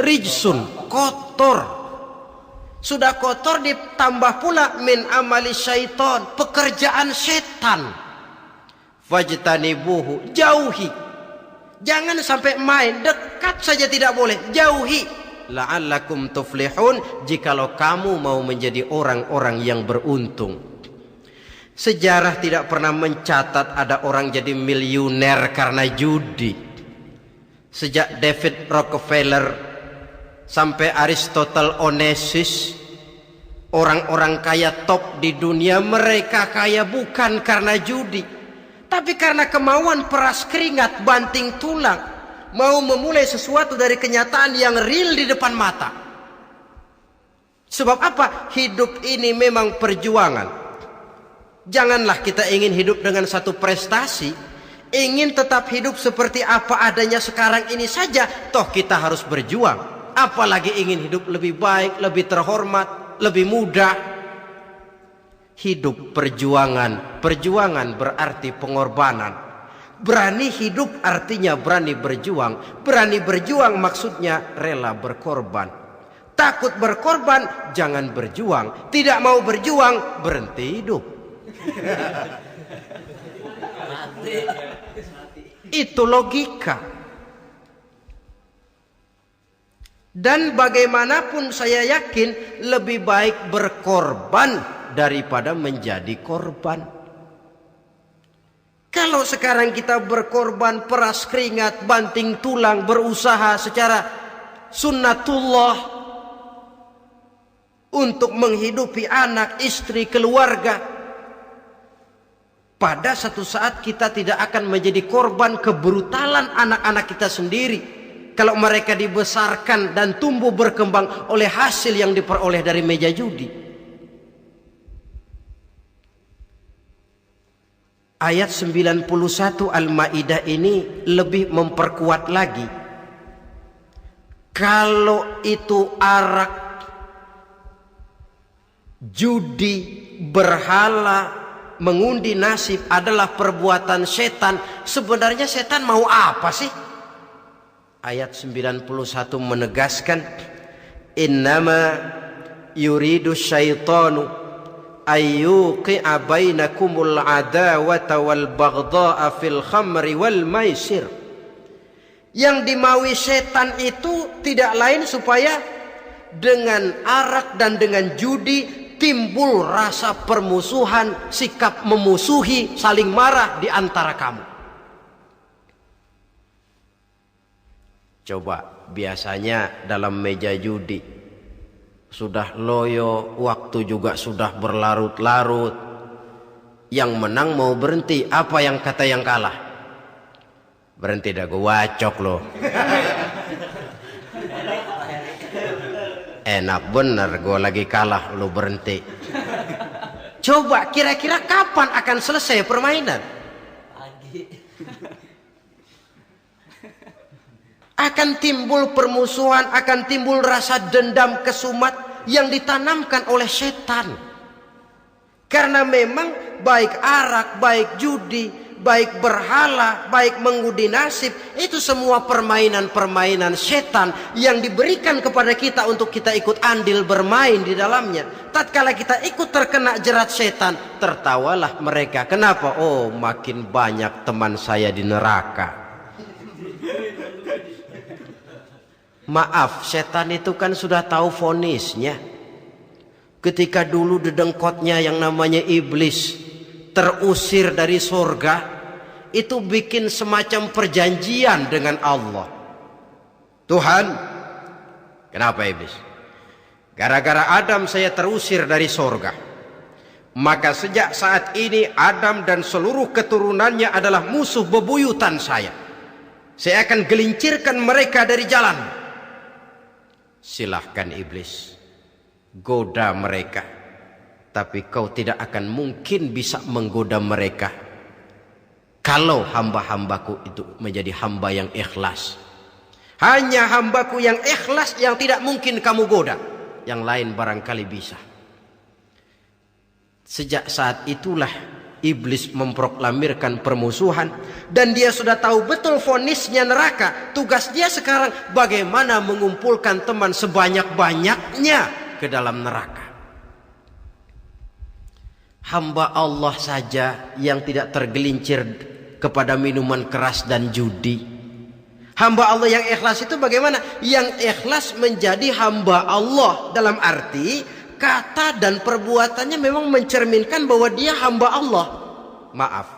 Rijsun, kotor. Sudah kotor ditambah pula min amali syaitan, pekerjaan setan. Fajtanibuhu, jauhi. Jangan sampai main, dekat saja tidak boleh, jauhi. La'allakum tuflihun, jikalau kamu mau menjadi orang-orang yang beruntung. Sejarah tidak pernah mencatat ada orang jadi miliuner karena judi. Sejak David Rockefeller sampai Aristotle Onassis, orang-orang kaya top di dunia, mereka kaya bukan karena judi, tapi karena kemauan peras keringat banting tulang, mau memulai sesuatu dari kenyataan yang real di depan mata. Sebab apa? Hidup ini memang perjuangan. Janganlah kita ingin hidup dengan satu prestasi, ingin tetap hidup seperti apa adanya sekarang ini saja, toh kita harus berjuang. Apalagi ingin hidup lebih baik, lebih terhormat, lebih mudah. Hidup perjuangan. Perjuangan berarti pengorbanan. Berani hidup artinya berani berjuang. Berani berjuang maksudnya rela berkorban. Takut berkorban, jangan berjuang. Tidak mau berjuang, berhenti hidup. Itu logika. Dan bagaimanapun saya yakin lebih baik berkorban daripada menjadi korban. Kalau sekarang kita berkorban, peras keringat, banting tulang, berusaha secara sunnatullah untuk menghidupi anak, istri, keluarga, pada satu saat kita tidak akan menjadi korban kebrutalan anak-anak kita sendiri kalau mereka dibesarkan dan tumbuh berkembang oleh hasil yang diperoleh dari meja judi. Ayat 91 Al-Maidah ini lebih memperkuat lagi. Kalau itu arak, judi, berhala, mengundi nasib adalah perbuatan setan, sebenarnya setan mau apa sih? Ayat 91 menegaskan, innama yuridu syaitanu ayyuqi'a bainakumul adawata wal baghdha'a fil khamri wal maisir. Yang dimaui setan itu tidak lain supaya dengan arak dan dengan judi timbul rasa permusuhan, sikap memusuhi, saling marah di antara kamu. Coba, biasanya dalam meja judi sudah loyo, waktu juga sudah berlarut-larut. Yang menang mau berhenti, apa yang kata yang kalah? Berhenti dah, gue wacok loh. Enak bener, gue lagi kalah, lo berhenti. Coba kira-kira kapan akan selesai permainan? Akan timbul permusuhan, akan timbul rasa dendam kesumat yang ditanamkan oleh setan. Karena memang baik arak, baik judi, baik berhala, baik mengundi nasib, itu semua permainan-permainan setan yang diberikan kepada kita untuk kita ikut andil bermain di dalamnya. Tatkala kita ikut terkena jerat setan, tertawalah mereka. Kenapa? Oh, makin banyak teman saya di neraka. Maaf, setan itu kan sudah tahu vonisnya. Ketika dulu dedengkotnya yang namanya iblis terusir dari surga, itu bikin semacam perjanjian dengan Allah. Tuhan, kenapa iblis? Gara-gara Adam saya terusir dari surga. Maka sejak saat ini Adam dan seluruh keturunannya adalah musuh bebuyutan saya. Saya akan gelincirkan mereka dari jalan. Silahkan iblis, goda mereka. Tapi kau tidak akan mungkin bisa menggoda mereka kalau hamba-hambaku itu menjadi hamba yang ikhlas. Hanya hambaku yang ikhlas yang tidak mungkin kamu goda. Yang lain barangkali bisa. Sejak saat itulah iblis memproklamirkan permusuhan. Dan dia sudah tahu betul vonisnya neraka. Tugas dia sekarang bagaimana mengumpulkan teman sebanyak-banyaknya ke dalam neraka. Hamba Allah saja yang tidak tergelincir kepada minuman keras dan judi. Hamba Allah yang ikhlas itu bagaimana? Yang ikhlas menjadi hamba Allah dalam arti kata dan perbuatannya memang mencerminkan bahwa dia hamba Allah. Maaf,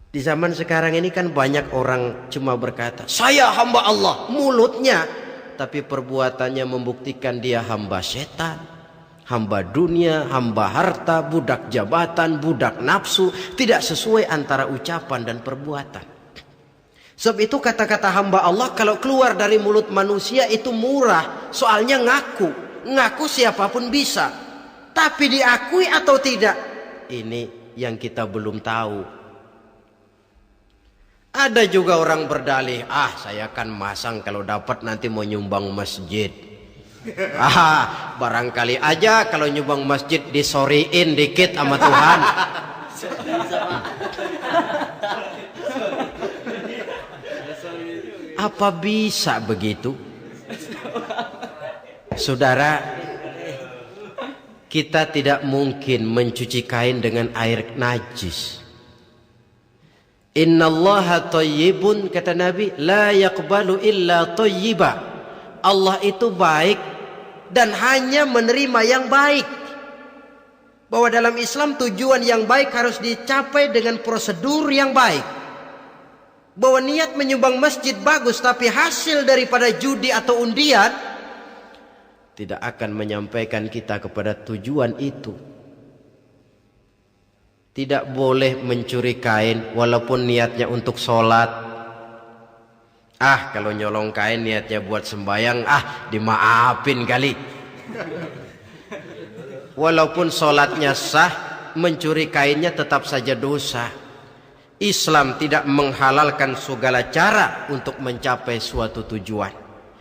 di zaman sekarang ini kan banyak orang cuma berkata saya hamba Allah mulutnya, tapi perbuatannya membuktikan dia hamba setan, hamba dunia, hamba harta, budak jabatan, budak nafsu. Tidak sesuai antara ucapan dan perbuatan. Sebab itu kata-kata hamba Allah kalau keluar dari mulut manusia itu murah. Soalnya ngaku siapapun bisa. Tapi diakui atau tidak, ini yang kita belum tahu. Ada juga orang berdalih, saya akan masang kalau dapat nanti mau nyumbang masjid. Barangkali aja kalau nyumbang masjid disoriin dikit sama Tuhan. Apa bisa begitu? Saudara, kita tidak mungkin mencuci kain dengan air najis. Innallaha thayyibun, kata Nabi, la yaqbalu illa thayyiba. Allah itu baik dan hanya menerima yang baik. Bahwa dalam Islam tujuan yang baik harus dicapai dengan prosedur yang baik. Bahwa niat menyumbang masjid bagus, tapi hasil daripada judi atau undian tidak akan menyampaikan kita kepada tujuan itu. Tidak boleh mencuri kain walaupun niatnya untuk sholat. Kalau nyolong kain niatnya buat sembayang, dimaafin kali. Walaupun sholatnya sah, mencuri kainnya tetap saja dosa. Islam tidak menghalalkan segala cara untuk mencapai suatu tujuan.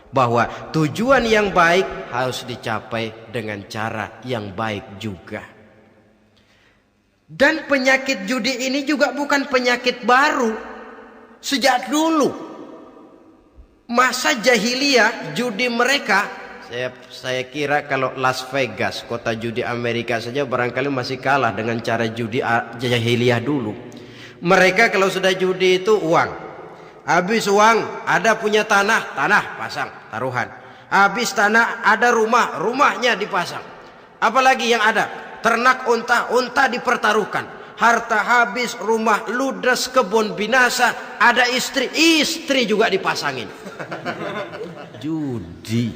Bahwa tujuan yang baik harus dicapai dengan cara yang baik juga. Dan penyakit judi ini juga bukan penyakit baru. Sejak dulu masa jahiliyah judi mereka, saya kira kalau Las Vegas, kota judi Amerika saja barangkali masih kalah dengan cara judi jahiliyah dulu. Mereka kalau sudah judi itu uang. Habis uang ada punya tanah pasang taruhan. Habis tanah ada rumahnya dipasang. Apalagi yang ada? Ternak unta dipertaruhkan. Harta habis, rumah ludes, kebun binasa, ada istri juga dipasangin. Judi.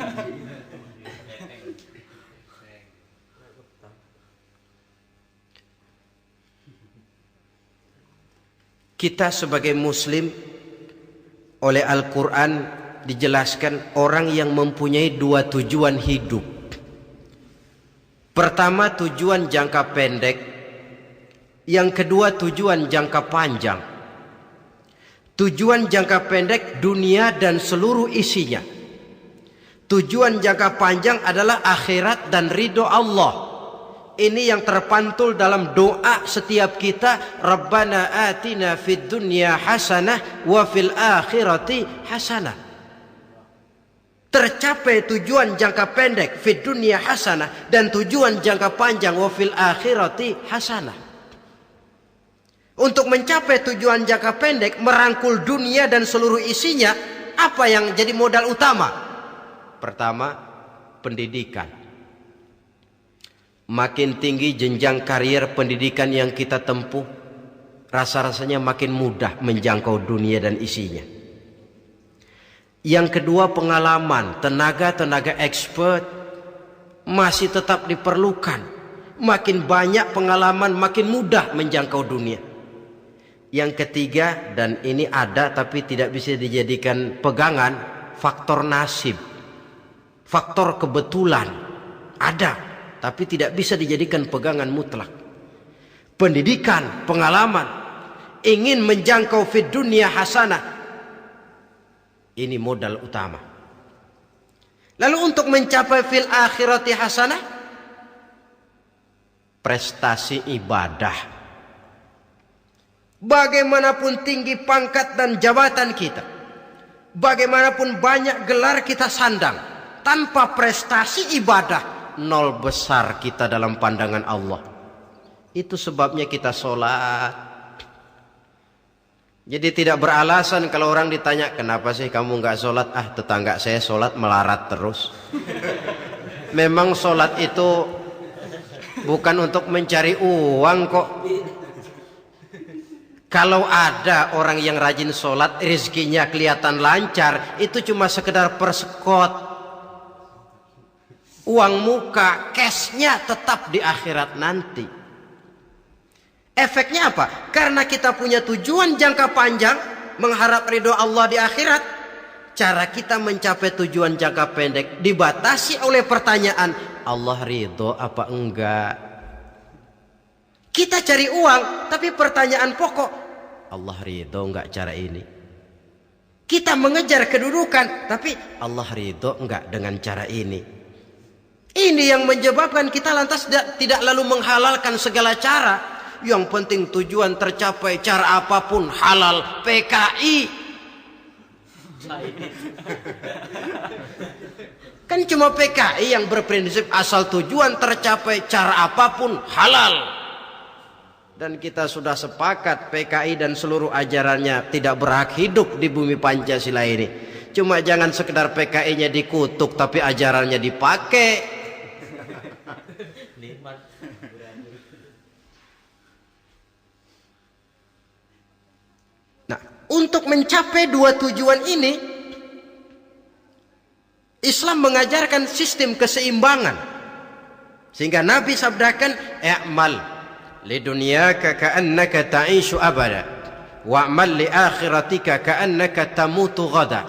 Kita sebagai muslim oleh Al-Quran dijelaskan orang yang mempunyai dua tujuan hidup. Pertama tujuan jangka pendek, yang kedua tujuan jangka panjang. Tujuan jangka pendek dunia dan seluruh isinya. Tujuan jangka panjang adalah akhirat dan ridho Allah. Ini yang terpantul dalam doa setiap kita. Rabbana atina fid dunya hasanah wa fil akhirati hasanah. Tercapai tujuan jangka pendek fid dunya hasanah, dan tujuan jangka panjang wa fil akhirati hasanah. Untuk mencapai tujuan jangka pendek, merangkul dunia dan seluruh isinya, apa yang jadi modal utama? Pertama, pendidikan. Makin tinggi jenjang karier pendidikan yang kita tempuh, rasa-rasanya makin mudah menjangkau dunia dan isinya. Yang kedua, pengalaman. Tenaga-tenaga expert masih tetap diperlukan. Makin banyak pengalaman, makin mudah menjangkau dunia. Yang ketiga, dan ini ada tapi tidak bisa dijadikan pegangan, faktor nasib, faktor kebetulan. Ada tapi tidak bisa dijadikan pegangan mutlak. Pendidikan, pengalaman, ingin menjangkau fid dunya hasanah, ini modal utama. Lalu untuk mencapai fil akhirati hasanah, prestasi ibadah. Bagaimanapun tinggi pangkat dan jabatan kita, bagaimanapun banyak gelar kita sandang, tanpa prestasi ibadah, nol besar kita dalam pandangan Allah. Itu sebabnya kita sholat. Jadi tidak beralasan kalau orang ditanya, kenapa sih kamu nggak sholat? Ah, tetangga saya sholat melarat terus. Memang sholat itu bukan untuk mencari uang kok. Kalau ada orang yang rajin sholat, rezekinya kelihatan lancar, itu cuma sekedar persekot. Uang muka, cashnya tetap di akhirat nanti. Efeknya apa? Karena kita punya tujuan jangka panjang, mengharap ridho Allah di akhirat, cara kita mencapai tujuan jangka pendek dibatasi oleh pertanyaan, Allah ridho apa enggak? Kita cari uang, tapi pertanyaan pokok, Allah ridho enggak cara ini? Kita mengejar kedudukan, tapi Allah ridho enggak dengan cara ini? Ini yang menyebabkan kita lantas tidak lalu menghalalkan segala cara. Yang penting tujuan tercapai, cara apapun halal. PKI kan cuma PKI yang berprinsip asal tujuan tercapai, cara apapun halal. Dan kita sudah sepakat PKI dan seluruh ajarannya tidak berhak hidup di bumi Pancasila ini. Cuma jangan sekedar PKI-nya dikutuk tapi ajarannya dipakai. Nah, untuk mencapai dua tujuan ini, Islam mengajarkan sistem keseimbangan. Sehingga Nabi sabdakan, "I'mal lidunyaka ka'annaka ta'ishu abada, wa'mal li akhiratika ka'annaka tamutu ghada."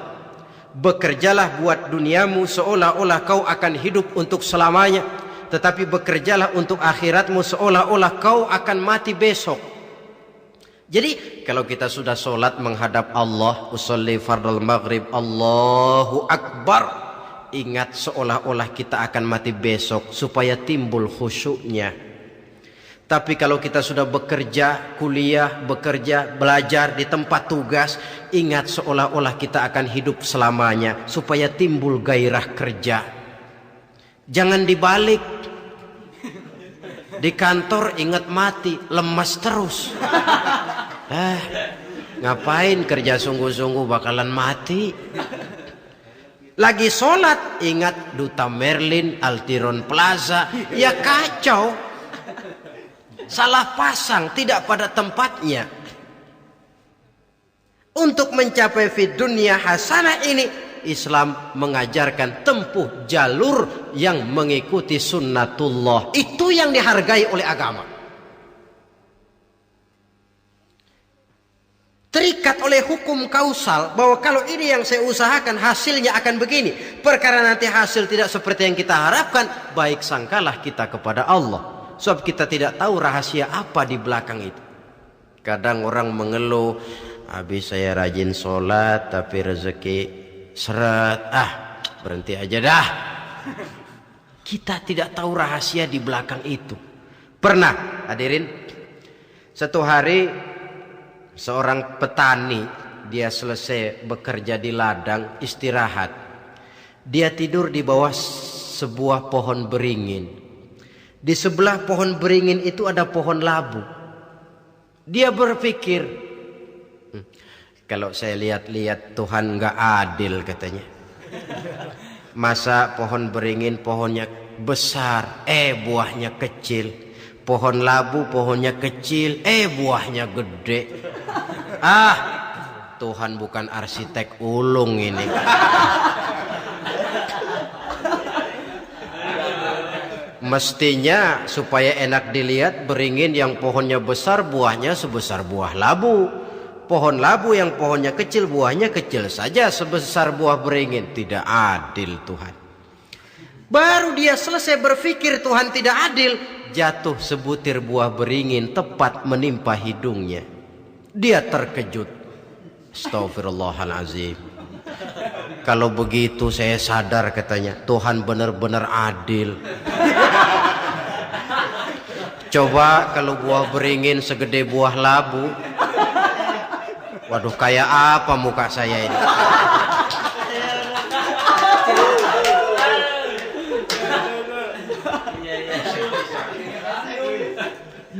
Bekerjalah buat duniamu seolah-olah kau akan hidup untuk selamanya, tetapi bekerjalah untuk akhiratmu seolah-olah kau akan mati besok. Jadi kalau kita sudah sholat menghadap Allah, usolli fardal maghrib, Allahu Akbar, ingat seolah-olah kita akan mati besok supaya timbul khusyuknya. Tapi kalau kita sudah bekerja, kuliah, bekerja, belajar di tempat tugas, ingat seolah-olah kita akan hidup selamanya supaya timbul gairah kerja. Jangan dibalik. Di kantor ingat mati, lemas terus. Ngapain kerja sungguh-sungguh bakalan mati. Lagi sholat ingat Duta Merlin, Altiron Plaza, ya kacau. Salah pasang, tidak pada tempatnya. Untuk mencapai fid dunya hasanah ini, Islam mengajarkan tempuh jalur yang mengikuti sunnatullah. Itu yang dihargai oleh agama. Terikat oleh hukum kausal bahwa kalau ini yang saya usahakan hasilnya akan begini. Perkara nanti hasil tidak seperti yang kita harapkan, baik sangkalah kita kepada Allah. Sebab kita tidak tahu rahasia apa di belakang itu. Kadang orang mengeluh, habis saya rajin sholat tapi rezeki seret, berhenti aja dah. Kita tidak tahu rahasia di belakang itu. Pernah hadirin, satu hari seorang petani, dia selesai bekerja di ladang, istirahat. Dia tidur di bawah sebuah pohon beringin. Di sebelah pohon beringin itu ada pohon labu. Dia berpikir, kalau saya lihat-lihat Tuhan nggak adil katanya. Masa pohon beringin pohonnya besar, buahnya kecil. Pohon labu pohonnya kecil, buahnya gede. Tuhan bukan arsitek ulung ini. Mestinya supaya enak dilihat, beringin yang pohonnya besar buahnya sebesar buah labu. Pohon labu yang pohonnya kecil buahnya kecil saja sebesar buah beringin. Tidak adil Tuhan. Baru dia selesai berpikir Tuhan tidak adil, jatuh sebutir buah beringin tepat menimpa hidungnya. Dia terkejut. Astagfirullahalazim. Kalau begitu saya sadar katanya, Tuhan benar-benar adil. Coba kalau buah beringin segede buah labu, waduh, kayak apa muka saya ini?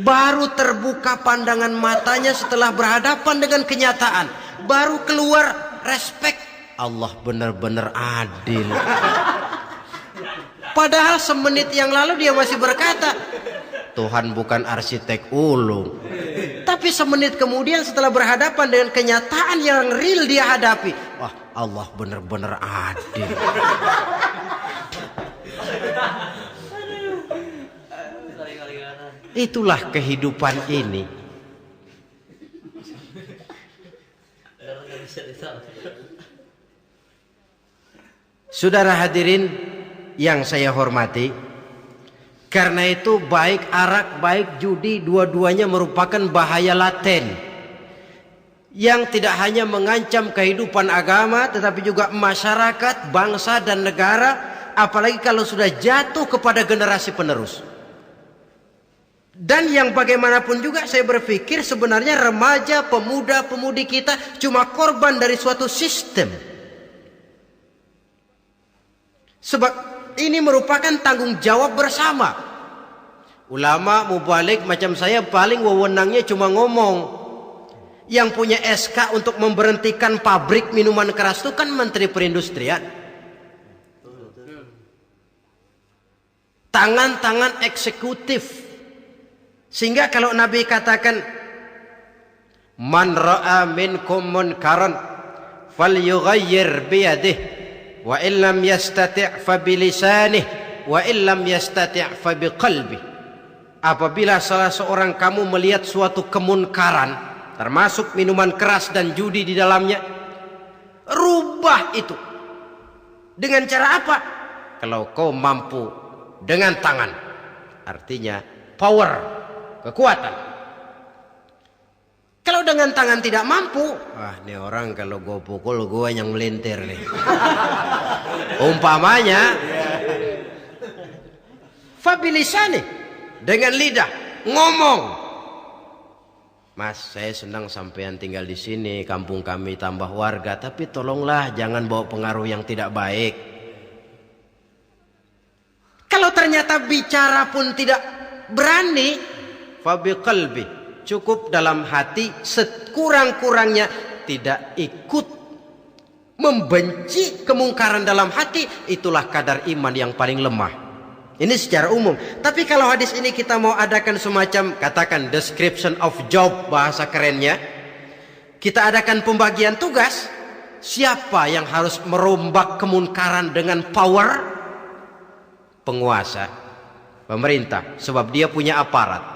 Baru terbuka pandangan matanya setelah berhadapan dengan kenyataan. Baru keluar respek. Allah benar-benar adil. Padahal semenit yang lalu dia masih berkata, Tuhan bukan arsitek ulung. Tapi semenit kemudian setelah berhadapan dengan kenyataan yang real dia hadapi, wah, Allah benar-benar adil. Itulah kehidupan ini. Saudara hadirin yang saya hormati, karena itu baik arak baik judi dua-duanya merupakan bahaya laten yang tidak hanya mengancam kehidupan agama tetapi juga masyarakat, bangsa dan negara, apalagi kalau sudah jatuh kepada generasi penerus. Dan yang bagaimanapun juga saya berpikir sebenarnya remaja, pemuda, pemudi kita cuma korban dari suatu sistem. Sebab ini merupakan tanggung jawab bersama. Ulama mubalik macam saya paling wewenangnya cuma ngomong. Yang punya SK untuk memberhentikan pabrik minuman keras itu kan Menteri Perindustrian. Tangan-tangan eksekutif. Sehingga kalau Nabi katakan man ra'a minkum munkaran falyughayyir biyadihi wa illam yastati' fa bilisanih wa illam yastati' fa biqalbi. Apabila salah seorang kamu melihat suatu kemunkaran termasuk minuman keras dan judi di dalamnya, rubah itu. Dengan cara apa? Kalau kau mampu dengan tangan, artinya power, kekuatan. Kalau dengan tangan tidak mampu, ini orang kalau gue pukul gue yang melintir nih. Umpamanya fabilisani, dengan lidah ngomong. Mas, saya senang sampean tinggal di sini, kampung kami tambah warga, tapi tolonglah jangan bawa pengaruh yang tidak baik. Kalau ternyata bicara pun tidak berani, fabiqalbi, cukup dalam hati, sekurang-kurangnya tidak ikut membenci kemungkaran dalam hati. Itulah kadar iman yang paling lemah. Ini secara umum. Tapi kalau hadis ini kita mau adakan semacam, katakan description of job, bahasa kerennya, kita adakan pembagian tugas. Siapa yang harus merombak kemungkaran dengan power? Penguasa, pemerintah, sebab dia punya aparat.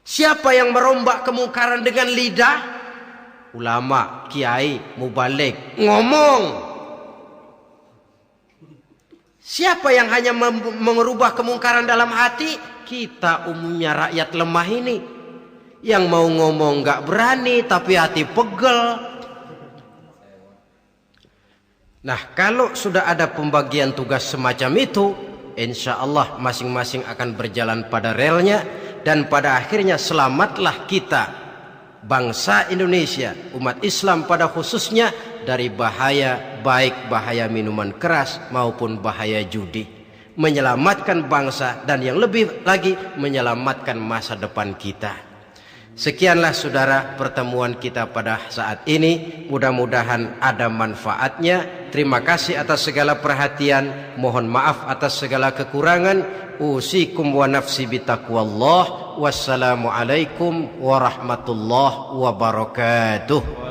Siapa yang merombak kemungkaran dengan lidah? Ulama, kiai, mubalik, ngomong. Siapa yang hanya merubah kemungkaran dalam hati? Kita umumnya rakyat lemah ini, yang mau ngomong gak berani tapi hati pegel. Nah, kalau sudah ada pembagian tugas semacam itu, insya Allah masing-masing akan berjalan pada relnya, dan pada akhirnya selamatlah kita, bangsa Indonesia, umat Islam pada khususnya, dari bahaya, baik bahaya minuman keras maupun bahaya judi. Menyelamatkan bangsa dan yang lebih lagi menyelamatkan masa depan kita. Sekianlah saudara pertemuan kita pada saat ini. Mudah-mudahan ada manfaatnya. Terima kasih atas segala perhatian. Mohon maaf atas segala kekurangan. Usikum wa nafsi bitaqwallah. Wassalamualaikum warahmatullahi wabarakatuh.